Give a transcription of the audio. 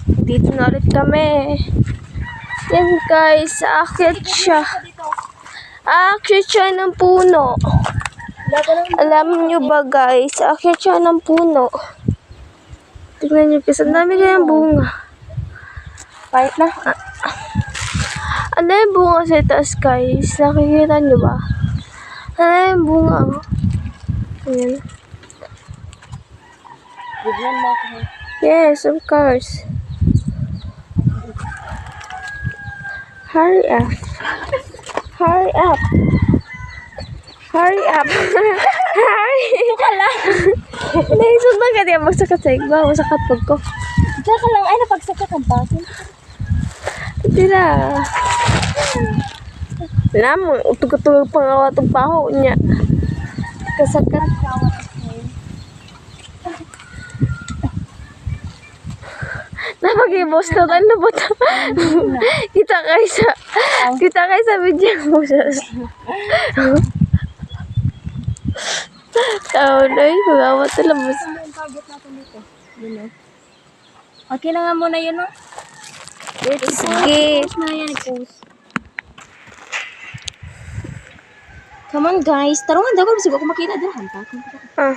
Dito na ulit kami. Yan guys, aakyat siya. Aakyat siya ng puno. Alam nyo ba guys, aakyat siya ng puno. Tignan nyo guys, ang dami kayang bunga. Kahit na. Ano yung bunga sa taas guys? Nakikita nyo ba? Ano yung bunga? Ayan. Bigyan mo ako. Yes, of course. Hurry up. Hurry up. Hurry up. Hurry. Kala. Naisod na ka diya magsakat sa igba. Magsakat pag ko. Diyan ka lang. Ay, napagsakit ang batin. Hindi na. Alam mo, utog-utog pangawa itong paho niya. Kasakat. Napag-ibos na tayo na bata. Kita kayo sa video mo. Tao na yun. Magawa talabos. Target natin dito. Yun, okay na nga muna yun, no? Sige. Post na yan, post. Come on, guys. Tarungan daw. Kasi ako makita din. Hanta. Ah.